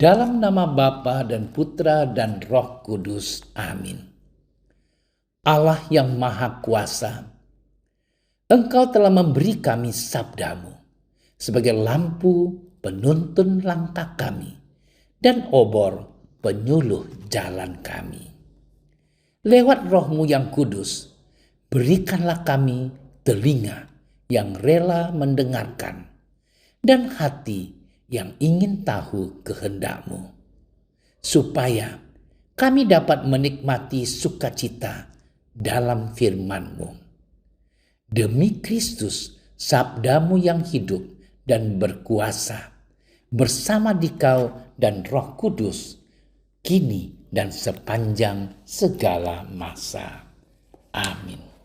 Dalam nama Bapa dan Putra dan Roh Kudus. Amin. Allah yang Maha Kuasa, Engkau telah memberi kami sabdamu sebagai lampu penuntun langkah kami dan obor penyuluh jalan kami. Lewat Roh-Mu yang kudus, berikanlah kami telinga yang rela mendengarkan dan hati yang ingin tahu kehendak-Mu, supaya kami dapat menikmati sukacita dalam firman-Mu. Demi Kristus, sabda-Mu yang hidup dan berkuasa, bersama Dikau dan Roh Kudus, kini dan sepanjang segala masa. Amin.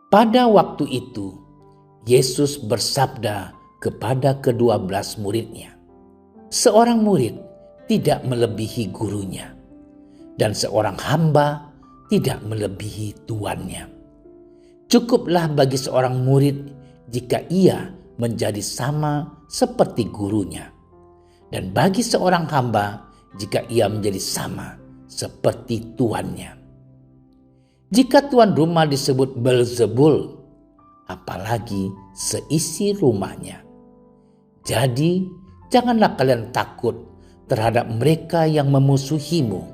Pada waktu itu, Yesus bersabda kepada ke-12 muridnya, "Seorang murid tidak melebihi gurunya, dan seorang hamba tidak melebihi tuannya. Cukuplah bagi seorang murid jika ia menjadi sama seperti gurunya, dan bagi seorang hamba jika ia menjadi sama seperti tuannya. Jika tuan rumah disebut Beelzebul, apalagi seisi rumahnya. Jadi janganlah kalian takut terhadap mereka yang memusuhimu,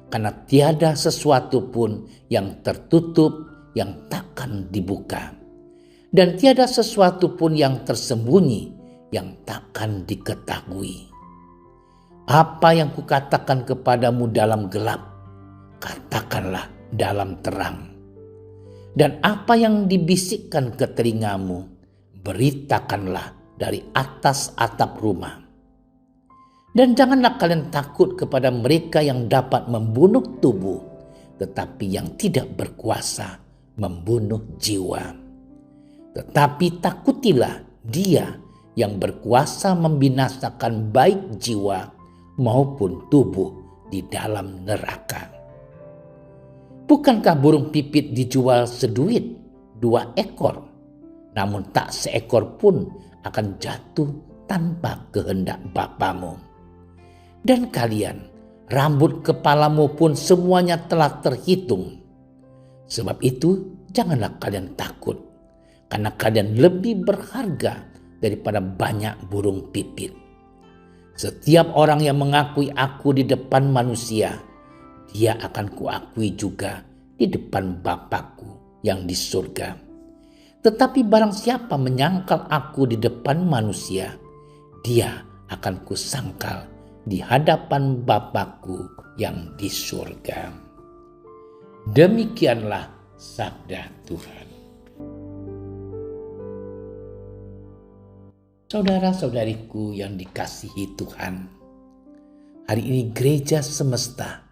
karena tiada sesuatu pun yang tertutup yang takkan dibuka, dan tiada sesuatu pun yang tersembunyi yang takkan diketahui. Apa yang kukatakan kepadamu dalam gelap, katakanlah dalam terang. Dan apa yang dibisikkan ke telingamu, beritakanlah dari atas atap rumah. Dan janganlah kalian takut kepada mereka yang dapat membunuh tubuh, tetapi yang tidak berkuasa membunuh jiwa. Tetapi takutilah Dia yang berkuasa membinasakan baik jiwa maupun tubuh di dalam neraka. Bukankah burung pipit dijual seduit 2 ekor, namun tak seekor pun akan jatuh tanpa kehendak Bapamu? Dan kalian, rambut kepalamu pun semuanya telah terhitung. Sebab itu janganlah kalian takut, karena kalian lebih berharga daripada banyak burung pipit. Setiap orang yang mengakui aku di depan manusia, dia akan kuakui juga di depan Bapa-Ku yang di surga. Tetapi barang siapa menyangkal aku di depan manusia, dia akan kusangkal di hadapan Bapa-Ku yang di surga." Demikianlah sabda Tuhan. Saudara-saudariku yang dikasihi Tuhan, hari ini Gereja Semesta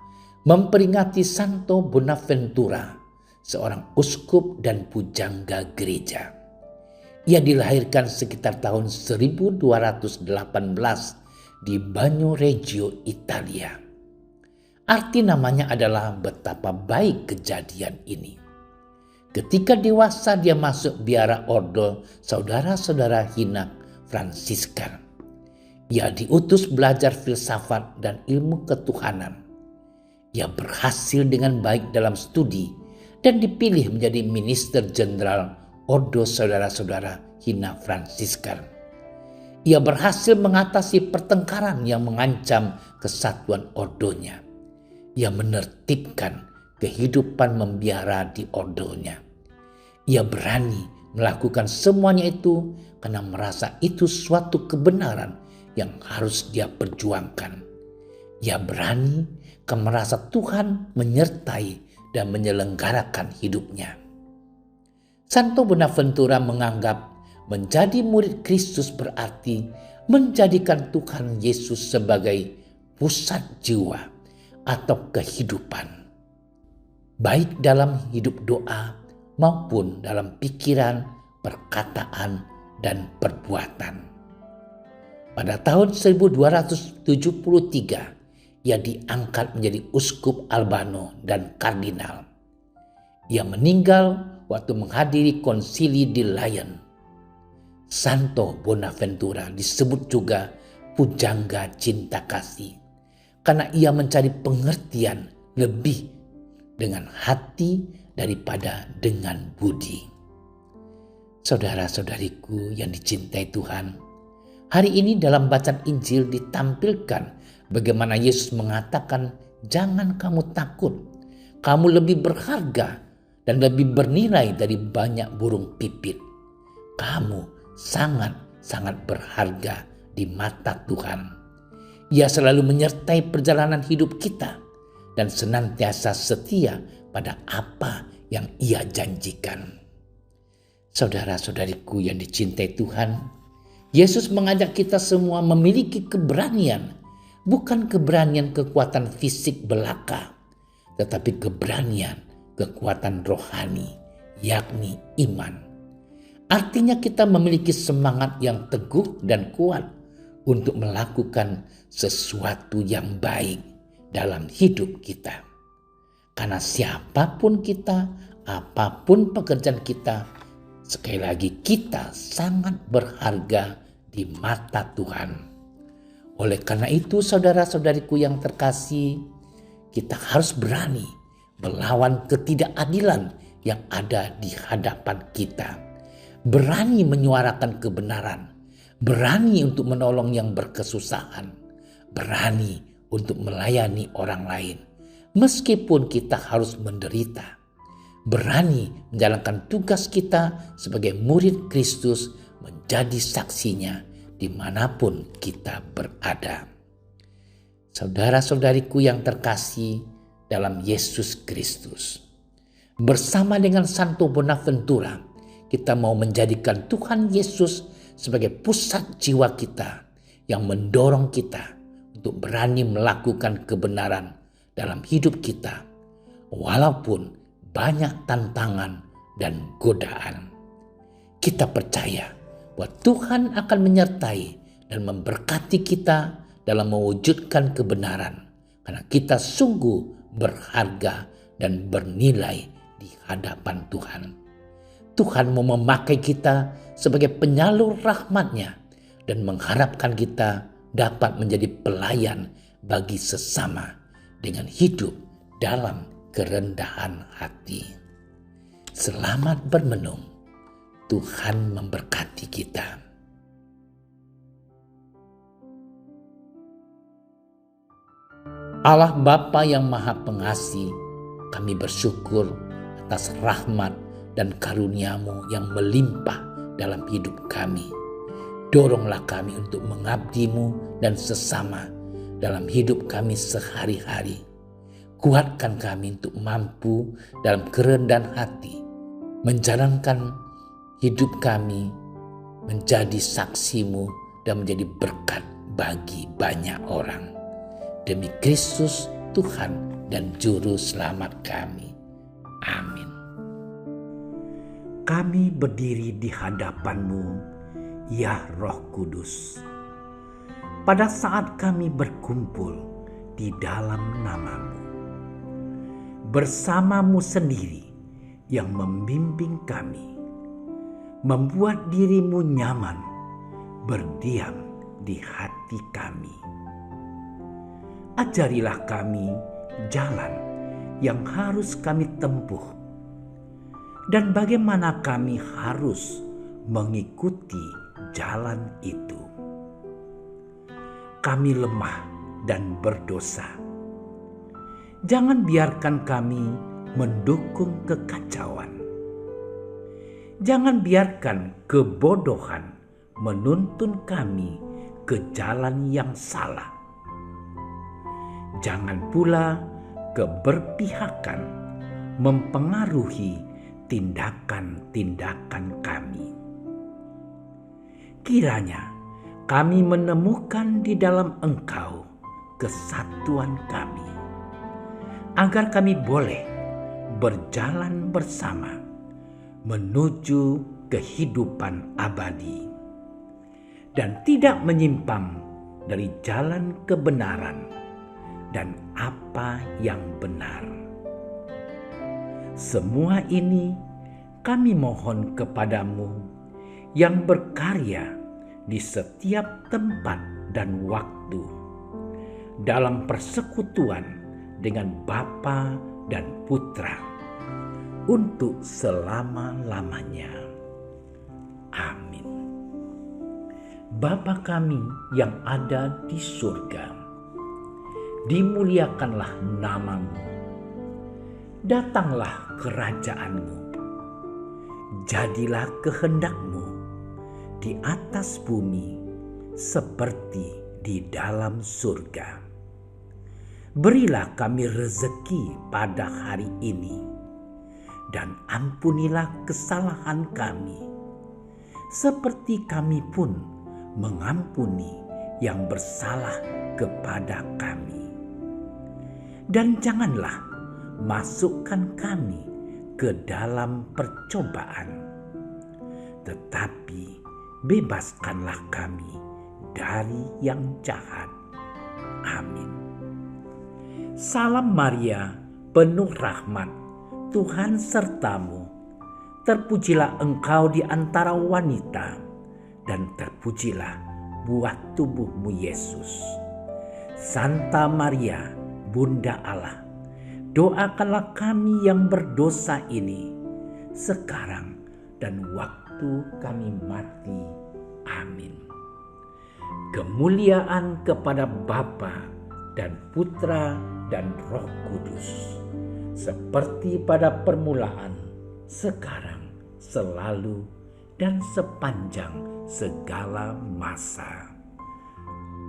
memperingati Santo Bonaventura, seorang uskup dan pujangga gereja. Ia dilahirkan sekitar tahun 1218 di Bagnoregio, Italia. Arti namanya adalah betapa baik kejadian ini. Ketika dewasa dia masuk biara ordo saudara-saudara Hina Fransiskan. Ia diutus belajar filsafat dan ilmu ketuhanan. Ia berhasil dengan baik dalam studi dan dipilih menjadi minister jenderal Ordo Saudara-saudara Hina Fransiskan. Ia berhasil mengatasi pertengkaran yang mengancam kesatuan ordonya. Ia menertibkan kehidupan membiara di ordonya. Ia berani melakukan semuanya itu karena merasa itu suatu kebenaran yang harus dia perjuangkan. Ia berani karena merasa Tuhan menyertai dan menyelenggarakan hidupnya. Santo Bonaventura menganggap menjadi murid Kristus berarti menjadikan Tuhan Yesus sebagai pusat jiwa atau kehidupan, baik dalam hidup doa maupun dalam pikiran, perkataan, dan perbuatan. Pada tahun 1273, ia diangkat menjadi uskup Albano dan kardinal. Ia meninggal waktu menghadiri konsili di Lyon. Santo Bonaventura disebut juga pujangga cinta kasih karena ia mencari pengertian lebih dengan hati daripada dengan budi. Saudara-saudariku yang dicintai Tuhan, hari ini dalam bacaan Injil ditampilkan bagaimana Yesus mengatakan, "Jangan kamu takut, kamu lebih berharga dan lebih bernilai dari banyak burung pipit. Kamu sangat-sangat berharga di mata Tuhan. Ia selalu menyertai perjalanan hidup kita dan senantiasa setia pada apa yang Ia janjikan." Saudara-saudariku yang dicintai Tuhan, Yesus mengajak kita semua memiliki keberanian, bukan keberanian kekuatan fisik belaka, tetapi keberanian kekuatan rohani, yakni iman. Artinya kita memiliki semangat yang teguh dan kuat untuk melakukan sesuatu yang baik dalam hidup kita. Karena siapapun kita, apapun pekerjaan kita, sekali lagi kita sangat berharga di mata Tuhan. Oleh karena itu saudara-saudariku yang terkasih, kita harus berani melawan ketidakadilan yang ada di hadapan kita. Berani menyuarakan kebenaran, berani untuk menolong yang berkesusahan, berani untuk melayani orang lain, meskipun kita harus menderita. Berani menjalankan tugas kita sebagai murid Kristus, menjadi saksinya dimanapun kita berada. Saudara-saudariku yang terkasih dalam Yesus Kristus, bersama dengan Santo Bonaventura, kita mau menjadikan Tuhan Yesus sebagai pusat jiwa kita yang mendorong kita untuk berani melakukan kebenaran dalam hidup kita, walaupun banyak tantangan dan godaan. Kita percaya bahwa Tuhan akan menyertai dan memberkati kita dalam mewujudkan kebenaran, karena kita sungguh berharga dan bernilai di hadapan Tuhan. Tuhan mau memakai kita sebagai penyalur rahmat-Nya dan mengharapkan kita dapat menjadi pelayan bagi sesama dengan hidup dalam kerendahan hati. Selamat bermenung. Tuhan memberkati kita. Allah Bapa yang Maha Pengasih, kami bersyukur atas rahmat dan karunia-Mu yang melimpah dalam hidup kami. Doronglah kami untuk mengabdi-Mu dan sesama dalam hidup kami sehari-hari. Kuatkan kami untuk mampu dalam kerendahan hati menjalankan hidup kami menjadi saksi-Mu dan menjadi berkat bagi banyak orang. Demi Kristus Tuhan dan Juru Selamat kami. Amin. Kami berdiri di hadapan-Mu, ya Roh Kudus, pada saat kami berkumpul di dalam nama-Mu. Bersama-Mu sendiri yang membimbing kami, membuat diri-Mu nyaman berdiam di hati kami. Ajarilah kami jalan yang harus kami tempuh, dan bagaimana kami harus mengikuti jalan itu. Kami lemah dan berdosa. Jangan biarkan kami mendukung kekacauan. Jangan biarkan kebodohan menuntun kami ke jalan yang salah. Jangan pula keberpihakan mempengaruhi tindakan-tindakan kami. Kiranya kami menemukan di dalam Engkau kesatuan kami, agar kami boleh berjalan bersama menuju kehidupan abadi dan tidak menyimpang dari jalan kebenaran dan apa yang benar. Semua ini kami mohon kepadamu, yang berkarya di setiap tempat dan waktu dalam persekutuan dengan Bapa dan Putra untuk selama-lamanya. Amin. Bapa kami yang ada di surga, dimuliakanlah nama-Mu. Datanglah kerajaan-Mu. Jadilah kehendak-Mu di atas bumi seperti di dalam surga. Berilah kami rezeki pada hari ini, dan ampunilah kesalahan kami, seperti kami pun mengampuni yang bersalah kepada kami. Dan janganlah masukkan kami ke dalam percobaan, tetapi bebaskanlah kami dari yang jahat. Amin. Salam Maria, penuh rahmat, Tuhan sertamu. Terpujilah engkau di antara wanita, dan terpujilah buah tubuhmu Yesus. Santa Maria, Bunda Allah, doakanlah kami yang berdosa ini, sekarang dan waktu kami mati. Amin. Kemuliaan kepada Bapa dan Putra dan Roh Kudus, seperti pada permulaan, sekarang, selalu, dan sepanjang segala masa.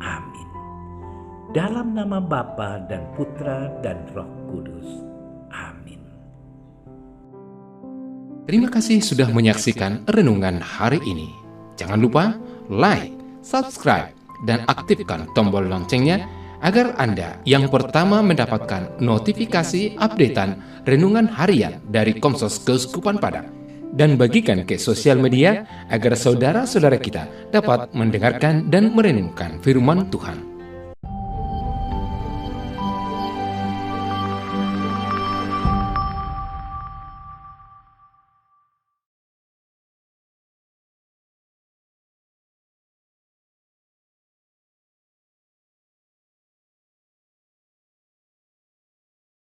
Amin. Dalam nama Bapa dan Putra dan Roh Kudus. Amin. Terima kasih sudah menyaksikan renungan hari ini. Jangan lupa like, subscribe, dan aktifkan tombol loncengnya agar Anda yang pertama mendapatkan notifikasi updatean renungan harian dari Komsos Keuskupan Padang. Dan bagikan ke sosial media agar saudara-saudara kita dapat mendengarkan dan merenungkan firman Tuhan.